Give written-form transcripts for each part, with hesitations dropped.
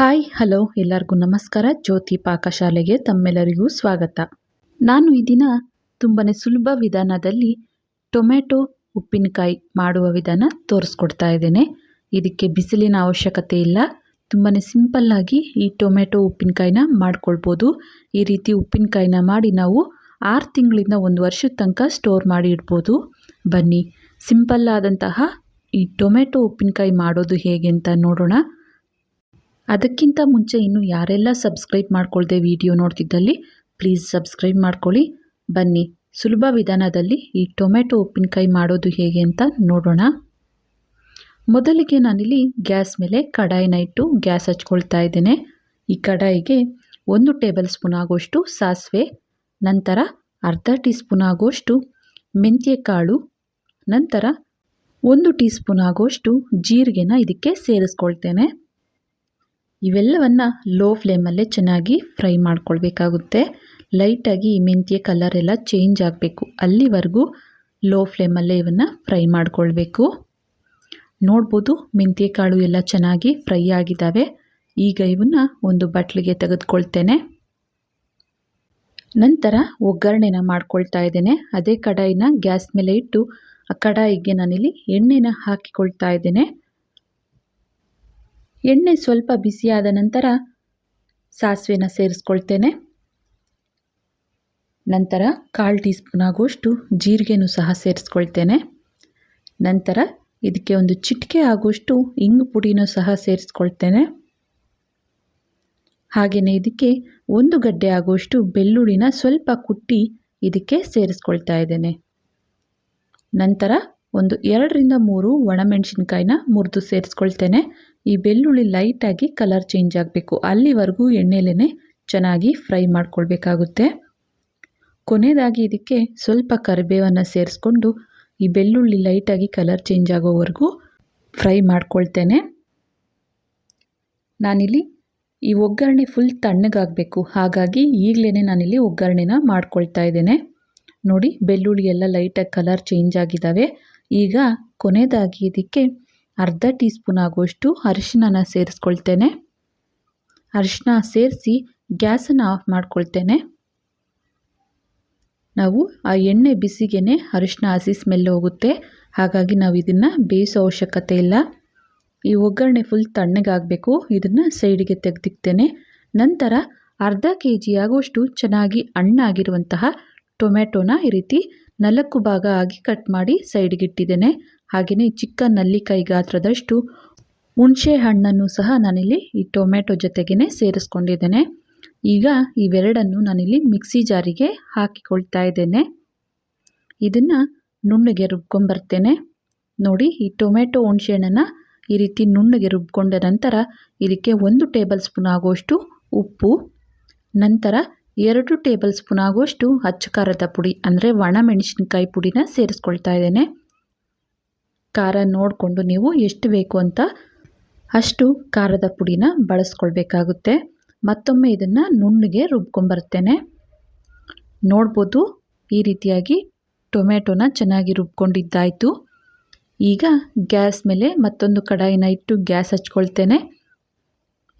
Hi hello ಎಲ್ಲರಿಗೂ ನಮಸ್ಕಾರ. ಜ್ಯೋತಿ ಪಾಕಶಾಲೆಗೆ ತಮ್ಮೆಲ್ಲರಿಗೂ ಸ್ವಾಗತ. ನಾನು ಈ ದಿನ ತುಂಬಾ ಸುಲಭ ವಿಧಾನದಲ್ಲಿ ಟೊಮೆಟೊ ಉಪ್ಪಿನಕಾಯಿ ಮಾಡುವ ವಿಧಾನ ತೋರಿಸ್ಕೊಡ್ತಾ ಇದ್ದೇನೆ. ಇದಕ್ಕೆ ಬಿಸಿಲಿನ ಅವಶ್ಯಕತೆ ಇಲ್ಲ. ತುಂಬಾ ಸಿಂಪಲ್ಲಾಗಿ ಈ ಟೊಮೆಟೊ ಉಪ್ಪಿನಕಾಯಿನ ಮಾಡ್ಕೊಳ್ಬೋದು. ಈ ರೀತಿ ಉಪ್ಪಿನಕಾಯಿನ ಮಾಡಿ ನಾವು 6 ತಿಂಗಳಿಂದ 1 ವರ್ಷದ ತನಕ ಸ್ಟೋರ್ ಮಾಡಿ ಇಡ್ಬೋದು. ಬನ್ನಿ ಸಿಂಪಲ್ಲಾದಂತಹ ಈ ಟೊಮೆಟೊ ಉಪ್ಪಿನಕಾಯಿ ಮಾಡೋದು ಹೇಗೆ ಅಂತ ನೋಡೋಣ. ಅದಕ್ಕಿಂತ ಮುಂಚೆ ಇನ್ನು ಯಾರೆಲ್ಲ ಸಬ್ಸ್ಕ್ರೈಬ್ ಮಾಡ್ಕೊಳ್ದೆ ವಿಡಿಯೋ ನೋಡ್ತಿದ್ದಲ್ಲಿ ಪ್ಲೀಸ್ ಸಬ್ಸ್ಕ್ರೈಬ್ ಮಾಡ್ಕೊಳ್ಳಿ. ಬನ್ನಿ ಸುಲಭ ವಿಧಾನದಲ್ಲಿ ಈ ಟೊಮೆಟೊ ಉಪ್ಪಿನಕಾಯಿ ಮಾಡೋದು ಹೇಗೆ ಅಂತ ನೋಡೋಣ. ಮೊದಲಿಗೆ ನಾನಿಲ್ಲಿ ಗ್ಯಾಸ್ ಮೇಲೆ ಕಡಾಯಿನ ಇಟ್ಟು ಗ್ಯಾಸ್ ಹಚ್ಕೊಳ್ತಾ ಇದ್ದೇನೆ. ಈ ಕಡಾಯಿಗೆ 1 ಟೇಬಲ್ ಸ್ಪೂನ್ ಆಗೋಷ್ಟು ಸಾಸಿವೆ, ನಂತರ ಅರ್ಧ ಟೀ ಸ್ಪೂನ್ ಆಗೋಷ್ಟು ಮೆಂತ್ಯ ಕಾಳು, ನಂತರ 1 ಟೀ ಸ್ಪೂನ್ ಆಗೋಷ್ಟು ಜೀರಿಗೆನ ಇದಕ್ಕೆ ಸೇರಿಸ್ಕೊಳ್ತೇನೆ. ಇವೆಲ್ಲವನ್ನು ಲೋ ಫ್ಲೇಮಲ್ಲೇ ಚೆನ್ನಾಗಿ ಫ್ರೈ ಮಾಡ್ಕೊಳ್ಬೇಕಾಗುತ್ತೆ. ಲೈಟಾಗಿ ಈ ಮೆಂತ್ಯ ಕಲರ್ ಎಲ್ಲ ಚೇಂಜ್ ಆಗಬೇಕು, ಅಲ್ಲಿವರೆಗೂ ಲೋ ಫ್ಲೇಮಲ್ಲೇ ಇವನ್ನು ಫ್ರೈ ಮಾಡ್ಕೊಳ್ಬೇಕು. ನೋಡ್ಬೋದು ಮೆಂತ್ಯ ಕಾಳು ಎಲ್ಲ ಚೆನ್ನಾಗಿ ಫ್ರೈ ಆಗಿದ್ದಾವೆ. ಈಗ ಇವನ್ನ ಒಂದು ಬಟ್ಲಿಗೆ ತೆಗೆದುಕೊಳ್ತೇನೆ. ನಂತರ ಒಗ್ಗರಣೆನ ಮಾಡ್ಕೊಳ್ತಾ ಇದ್ದೇನೆ. ಅದೇ ಕಡಾಯಿನ ಗ್ಯಾಸ್ ಮೇಲೆ ಇಟ್ಟು ಆ ಕಡಾಯಿಗೆ ನಾನಿಲ್ಲಿ ಎಣ್ಣೆನ ಹಾಕಿಕೊಳ್ತಾ ಇದ್ದೇನೆ. ಎಣ್ಣೆ ಸ್ವಲ್ಪ ಬಿಸಿಯಾದ ನಂತರ ಸಾಸಿವೆನ ಸೇರಿಸ್ಕೊಳ್ತೇನೆ. ನಂತರ 1/4 ಟೀ ಸ್ಪೂನ್ ಆಗುವಷ್ಟು ಜೀರಿಗೆನೂ ಸಹ ಸೇರಿಸ್ಕೊಳ್ತೇನೆ. ನಂತರ ಇದಕ್ಕೆ ಒಂದು ಚಿಟಿಕೆ ಆಗುವಷ್ಟು ಇಂಗು ಪುಡಿನೂ ಸಹ ಸೇರಿಸ್ಕೊಳ್ತೇನೆ. ಹಾಗೆಯೇ ಇದಕ್ಕೆ 1 ಗಡ್ಡೆ ಆಗುವಷ್ಟು ಬೆಳ್ಳುಳ್ಳಿನ ಸ್ವಲ್ಪ ಕುಟ್ಟಿ ಇದಕ್ಕೆ ಸೇರಿಸ್ಕೊಳ್ತಾ ಇದ್ದೇನೆ. ನಂತರ ಒಂದು 2 ರಿಂದ 3 ಒಣಮೆಣಸಿನ್ಕಾಯಿನ ಮುರಿದು ಸೇರಿಸ್ಕೊಳ್ತೇನೆ. ಈ ಬೆಳ್ಳುಳ್ಳಿ ಲೈಟಾಗಿ ಕಲರ್ ಚೇಂಜ್ ಆಗಬೇಕು, ಅಲ್ಲಿವರೆಗೂ ಎಣ್ಣೆಲೇ ಚೆನ್ನಾಗಿ ಫ್ರೈ ಮಾಡ್ಕೊಳ್ಬೇಕಾಗುತ್ತೆ. ಕೊನೆಯದಾಗಿ ಇದಕ್ಕೆ ಸ್ವಲ್ಪ ಕರಿಬೇವನ್ನು ಸೇರಿಸ್ಕೊಂಡು ಈ ಬೆಳ್ಳುಳ್ಳಿ ಲೈಟಾಗಿ ಕಲರ್ ಚೇಂಜ್ ಆಗೋವರೆಗೂ ಫ್ರೈ ಮಾಡ್ಕೊಳ್ತೇನೆ. ನಾನಿಲ್ಲಿ ಈ ಒಗ್ಗರಣೆ ಫುಲ್ ತಣ್ಣಗಾಗಬೇಕು, ಹಾಗಾಗಿ ಈಗಲೇ ನಾನಿಲ್ಲಿ ಒಗ್ಗರಣೆನ ಮಾಡ್ಕೊಳ್ತಾ ಇದ್ದೇನೆ. ನೋಡಿ ಬೆಳ್ಳುಳ್ಳಿ ಎಲ್ಲ ಲೈಟಾಗಿ ಕಲರ್ ಚೇಂಜ್ ಆಗಿದ್ದಾವೆ. ಈಗ ಕೊನೆಯದಾಗಿ ಇದಕ್ಕೆ ಅರ್ಧ ಟೀ ಸ್ಪೂನ್ ಆಗುವಷ್ಟು ಅರಿಶಿನ ಸೇರಿಸ್ಕೊಳ್ತೇನೆ. ಅರಿಶಿನ ಸೇರಿಸಿ ಗ್ಯಾಸನ್ನು ಆಫ್ ಮಾಡ್ಕೊಳ್ತೇನೆ. ನಾವು ಆ ಎಣ್ಣೆ ಬಿಸಿಗೆ ಅರಿಶಿನ ಹಸಿ ಸ್ಮೆಲ್ ಹೋಗುತ್ತೆ, ಹಾಗಾಗಿ ನಾವು ಇದನ್ನು ಬೇಯಿಸೋ ಅವಶ್ಯಕತೆ ಇಲ್ಲ. ಈ ಒಗ್ಗರಣೆ ಫುಲ್ ತಣ್ಣಗಾಗಬೇಕು. ಇದನ್ನು ಸೈಡಿಗೆ ತೆಗೆದಿಕ್ತೇನೆ. ನಂತರ ಅರ್ಧ kg ಆಗುವಷ್ಟು ಚೆನ್ನಾಗಿ ಹಣ್ಣಾಗಿರುವಂತಹ ಟೊಮೆಟೊನ ಈ ರೀತಿ 4 ಭಾಗ ಆಗಿ ಕಟ್ ಮಾಡಿ ಸೈಡ್ಗೆ ಇಟ್ಟಿದ್ದೇನೆ. ಹಾಗೆಯೇ ಚಿಕ್ಕ ನಲ್ಲಿಕಾಯಿ ಗಾತ್ರದಷ್ಟು ಹುಣಸೆ ಹಣ್ಣನ್ನು ಸಹ ನಾನಿಲ್ಲಿ ಈ ಟೊಮೆಟೊ ಜೊತೆಗೇ ಸೇರಿಸ್ಕೊಂಡಿದ್ದೇನೆ. ಈಗ ಇವೆರಡನ್ನು ನಾನಿಲ್ಲಿ ಮಿಕ್ಸಿ ಜಾರಿಗೆ ಹಾಕಿಕೊಳ್ತಾ ಇದ್ದೇನೆ. ಇದನ್ನು ನುಣ್ಣಗೆ ರುಬ್ಕೊಂಬರ್ತೇನೆ. ನೋಡಿ ಈ ಟೊಮೆಟೊ ಹುಣಸೆ ಹಣ್ಣನ್ನು ಈ ರೀತಿ ನುಣ್ಣಗೆ ರುಬ್ಕೊಂಡ ನಂತರ ಇದಕ್ಕೆ 1 ಟೇಬಲ್ ಸ್ಪೂನ್ ಆಗುವಷ್ಟು ಉಪ್ಪು, ನಂತರ 2 ಟೇಬಲ್ ಸ್ಪೂನ್ ಆಗುವಷ್ಟು ಅಚ್ಚ ಖಾರದ ಪುಡಿ ಅಂದರೆ ಒಣಮೆಣಸಿನ್ಕಾಯಿ ಪುಡಿನ ಸೇರಿಸ್ಕೊಳ್ತಾ ಇದ್ದೇನೆ. ಖಾರ ನೋಡಿಕೊಂಡು ನೀವು ಎಷ್ಟು ಬೇಕು ಅಂತ ಅಷ್ಟು ಖಾರದ ಪುಡಿನ ಬಳಸ್ಕೊಳ್ಬೇಕಾಗುತ್ತೆ. ಮತ್ತೊಮ್ಮೆ ಇದನ್ನು ನುಣ್ಣಗೆ ರುಬ್ಕೊಂಬರ್ತೇನೆ. ನೋಡ್ಬೋದು ಈ ರೀತಿಯಾಗಿ ಟೊಮೆಟೊನ ಚೆನ್ನಾಗಿ ರುಬ್ಕೊಂಡಿದ್ದಾಯಿತು. ಈಗ ಗ್ಯಾಸ್ ಮೇಲೆ ಮತ್ತೊಂದು ಕಡಾಯಿನ ಇಟ್ಟು ಗ್ಯಾಸ್ ಹಚ್ಕೊಳ್ತೇನೆ.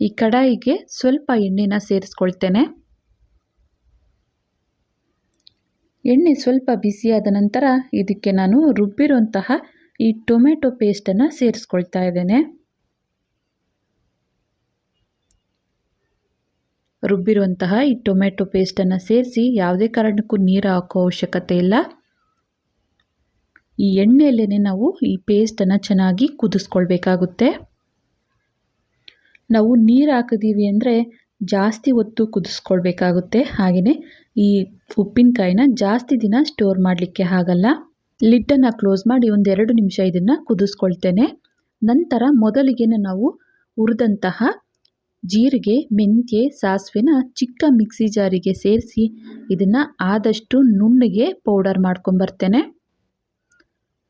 ಈ ಕಡಾಯಿಗೆ ಸ್ವಲ್ಪ ಎಣ್ಣೆನ ಸೇರಿಸ್ಕೊಳ್ತೇನೆ. ಎಣ್ಣೆ ಸ್ವಲ್ಪ ಬಿಸಿಯಾದ ನಂತರ ಇದಕ್ಕೆ ನಾನು ರುಬ್ಬಿರುವಂತಹ ಈ ಟೊಮೆಟೊ ಪೇಸ್ಟನ್ನು ಸೇರಿಸ್ಕೊಳ್ತಾ ಇದ್ದೇನೆ. ರುಬ್ಬಿರುವಂತಹ ಈ ಟೊಮೆಟೊ ಪೇಸ್ಟನ್ನು ಸೇರಿಸಿ ಯಾವುದೇ ಕಾರಣಕ್ಕೂ ನೀರು ಹಾಕೋ ಅವಶ್ಯಕತೆ ಇಲ್ಲ. ಈ ಎಣ್ಣೆಯಲ್ಲೇ ನಾವು ಈ ಪೇಸ್ಟನ್ನು ಚೆನ್ನಾಗಿ ಕುದಿಸ್ಕೊಳ್ಬೇಕಾಗುತ್ತೆ. ನಾವು ನೀರು ಹಾಕಿದ್ದೀವಿ ಅಂದರೆ ಜಾಸ್ತಿ ಹೊತ್ತು ಕುದಿಸ್ಕೊಳ್ಬೇಕಾಗುತ್ತೆ. ಹಾಗೆಯೇ ಈ ಉಪ್ಪಿನಕಾಯಿನ ಜಾಸ್ತಿ ದಿನ ಸ್ಟೋರ್ ಮಾಡಲಿಕ್ಕೆ ಆಗಲ್ಲ. ಲಿಡ್ಡನ್ನು ಕ್ಲೋಸ್ ಮಾಡಿ 1-2 ನಿಮಿಷ ಇದನ್ನು ಕುದಿಸ್ಕೊಳ್ತೇನೆ. ನಂತರ ಮೊದಲಿಗೆ ನಾವು ಹುರಿದಂತಹ ಜೀರಿಗೆ, ಮೆಂತ್ಯ, ಸಾಸಿವೆನ ಚಿಕ್ಕ ಮಿಕ್ಸಿ ಜಾರಿಗೆ ಸೇರಿಸಿ ಇದನ್ನು ಆದಷ್ಟು ನುಣ್ಣಗೆ ಪೌಡರ್ ಮಾಡ್ಕೊಂಬರ್ತೇನೆ.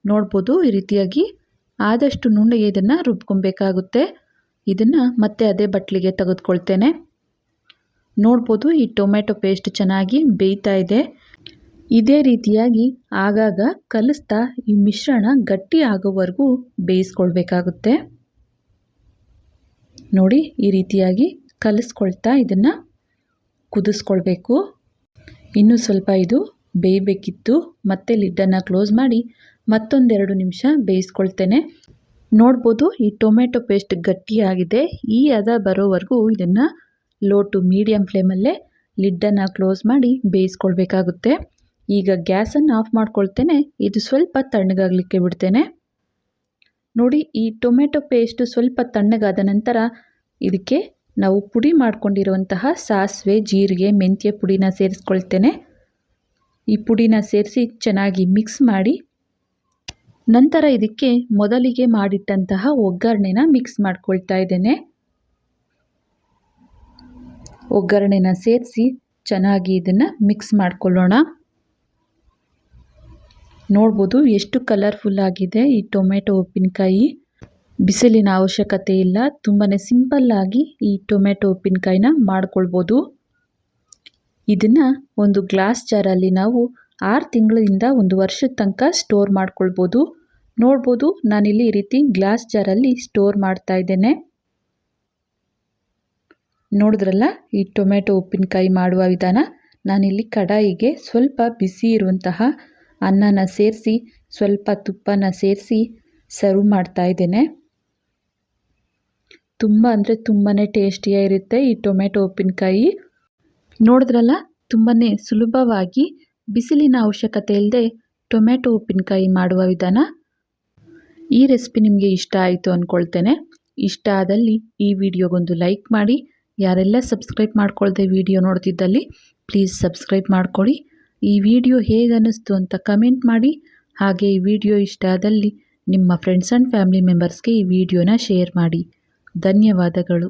ನೋಡ್ಬೋದು ಈ ರೀತಿಯಾಗಿ ಆದಷ್ಟು ನುಣ್ಣಗೆ ಇದನ್ನು ರುಬ್ಕೊಬೇಕಾಗುತ್ತೆ. ಇದನ್ನು ಮತ್ತೆ ಅದೇ ಬಟ್ಲಿಗೆ ತೆಗೆದುಕೊಳ್ತೇನೆ. ನೋಡ್ಬೋದು ಈ ಟೊಮೆಟೊ ಪೇಸ್ಟ್ ಚೆನ್ನಾಗಿ ಬೇಯ್ತಾ ಇದೆ. ಇದೇ ರೀತಿಯಾಗಿ ಆಗಾಗ ಕಲಿಸ್ತಾ ಈ ಮಿಶ್ರಣ ಗಟ್ಟಿ ಆಗೋವರೆಗೂ ಬೇಯಿಸ್ಕೊಳ್ಬೇಕಾಗುತ್ತೆ. ನೋಡಿ ಈ ರೀತಿಯಾಗಿ ಕಲಿಸ್ಕೊಳ್ತಾ ಇದನ್ನು ಕುದಿಸ್ಕೊಳ್ಬೇಕು. ಇನ್ನೂ ಸ್ವಲ್ಪ ಇದು ಬೇಯಬೇಕಿತ್ತು. ಮತ್ತೆ ಲಿಡ್ಡನ್ನು ಕ್ಲೋಸ್ ಮಾಡಿ ಮತ್ತೊಂದೆರಡು ನಿಮಿಷ ಬೇಯಿಸ್ಕೊಳ್ತೇನೆ. ನೋಡ್ಬೋದು ಈ ಟೊಮೆಟೊ ಪೇಸ್ಟ್ ಗಟ್ಟಿಯಾಗಿದೆ. ಈ ಹದ ಬರೋವರೆಗೂ ಇದನ್ನು ಲೋ ಟು ಮೀಡಿಯಮ್ ಫ್ಲೇಮಲ್ಲೇ ಲಿಡ್ಡನ್ನು ಕ್ಲೋಸ್ ಮಾಡಿ ಬೇಯಿಸ್ಕೊಳ್ಬೇಕಾಗುತ್ತೆ. ಈಗ ಗ್ಯಾಸನ್ನು ಆಫ್ ಮಾಡ್ಕೊಳ್ತೇನೆ. ಇದು ಸ್ವಲ್ಪ ತಣ್ಣಗಾಗಲಿಕ್ಕೆ ಬಿಡ್ತೇನೆ. ನೋಡಿ ಈ ಟೊಮೆಟೊ ಪೇಸ್ಟು ಸ್ವಲ್ಪ ತಣ್ಣಗಾದ ನಂತರ ಇದಕ್ಕೆ ನಾವು ಪುಡಿ ಮಾಡ್ಕೊಂಡಿರುವಂತಹ ಸಾಸಿವೆ, ಜೀರಿಗೆ, ಮೆಂತ್ಯ ಪುಡಿನ ಸೇರಿಸ್ಕೊಳ್ತೇನೆ. ಈ ಪುಡಿನ ಸೇರಿಸಿ ಚೆನ್ನಾಗಿ ಮಿಕ್ಸ್ ಮಾಡಿ ನಂತರ ಇದಕ್ಕೆ ಮೊದಲಿಗೆ ಮಾಡಿಟ್ಟಂತಹ ಒಗ್ಗರಣೆನ ಮಿಕ್ಸ್ ಮಾಡ್ಕೊಳ್ತಾ ಇದ್ದೇನೆ. ಒಗ್ಗರಣೆನ ಸೇರಿಸಿ ಚೆನ್ನಾಗಿ ಇದನ್ನು ಮಿಕ್ಸ್ ಮಾಡ್ಕೊಳ್ಳೋಣ. ನೋಡ್ಬೋದು ಎಷ್ಟು ಕಲರ್ಫುಲ್ ಆಗಿದೆ ಈ ಟೊಮೆಟೊ ಉಪ್ಪಿನಕಾಯಿ. ಬಿಸಿಲಿನ ಅವಶ್ಯಕತೆ ಇಲ್ಲ. ತುಂಬಾ ಸಿಂಪಲ್ಲಾಗಿ ಈ ಟೊಮೆಟೊ ಉಪ್ಪಿನಕಾಯಿನ ಮಾಡ್ಕೊಳ್ಬೋದು. ಇದನ್ನು ಒಂದು ಗ್ಲಾಸ್ ಜಾರಲ್ಲಿ ನಾವು 6 ತಿಂಗಳಿಂದ 1 ವರ್ಷದ ತನಕ ಸ್ಟೋರ್ ಮಾಡ್ಕೊಳ್ಬೋದು. ನೋಡ್ಬೋದು ನಾನಿಲ್ಲಿ ಈ ರೀತಿ ಗ್ಲಾಸ್ ಜಾರಲ್ಲಿ ಸ್ಟೋರ್ ಮಾಡ್ತಾ ಇದ್ದೇನೆ. ನೋಡಿದ್ರಲ್ಲ ಈ ಟೊಮೆಟೊ ಉಪ್ಪಿನಕಾಯಿ ಮಾಡುವ ವಿಧಾನ. ನಾನಿಲ್ಲಿ ಕಡಾಯಿಗೆ ಸ್ವಲ್ಪ ಬಿಸಿ ಇರುವಂತಹ ಅನ್ನನ ಸೇರಿಸಿ ಸ್ವಲ್ಪ ತುಪ್ಪನ ಸೇರಿಸಿ ಸರ್ವ್ ಮಾಡ್ತಾ ಇದ್ದೇನೆ. ತುಂಬ ಅಂದರೆ ತುಂಬಾ ಟೇಸ್ಟಿಯಾಗಿರುತ್ತೆ ಈ ಟೊಮೆಟೊ ಉಪ್ಪಿನಕಾಯಿ. ನೋಡಿದ್ರಲ್ಲ ತುಂಬಾ ಸುಲಭವಾಗಿ ಬಿಸಿಲಿನ ಅವಶ್ಯಕತೆ ಇಲ್ಲದೆ ಟೊಮೆಟೊ ಉಪ್ಪಿನಕಾಯಿ ಮಾಡುವ ವಿಧಾನ. ಈ ರೆಸಿಪಿ ನಿಮಗೆ ಇಷ್ಟ ಆಯಿತು ಅಂದ್ಕೊಳ್ತೇನೆ. ಇಷ್ಟ ಆದಲ್ಲಿ ಈ ವಿಡಿಯೋಗೊಂದು ಲೈಕ್ ಮಾಡಿ. ಯಾರೆಲ್ಲ ಸಬ್ಸ್ಕ್ರೈಬ್ ಮಾಡ್ಕೊಳ್ದೆ ವಿಡಿಯೋ ನೋಡ್ತಿದ್ದಲ್ಲಿ ಪ್ಲೀಸ್ ಸಬ್ಸ್ಕ್ರೈಬ್ ಮಾಡ್ಕೊಳ್ಳಿ. ಈ ವಿಡಿಯೋ ಹೇಗೆ ಅನ್ನಿಸ್ತು ಅಂತ ಕಮೆಂಟ್ ಮಾಡಿ. ಹಾಗೆ ಈ ವಿಡಿಯೋ ಇಷ್ಟ ಆದಲ್ಲಿ ನಿಮ್ಮ ಫ್ರೆಂಡ್ಸ್ ಆ್ಯಂಡ್ ಫ್ಯಾಮಿಲಿ ಮೆಂಬರ್ಸ್ಗೆ ಈ ವಿಡಿಯೋನ ಶೇರ್ ಮಾಡಿ. ಧನ್ಯವಾದಗಳು.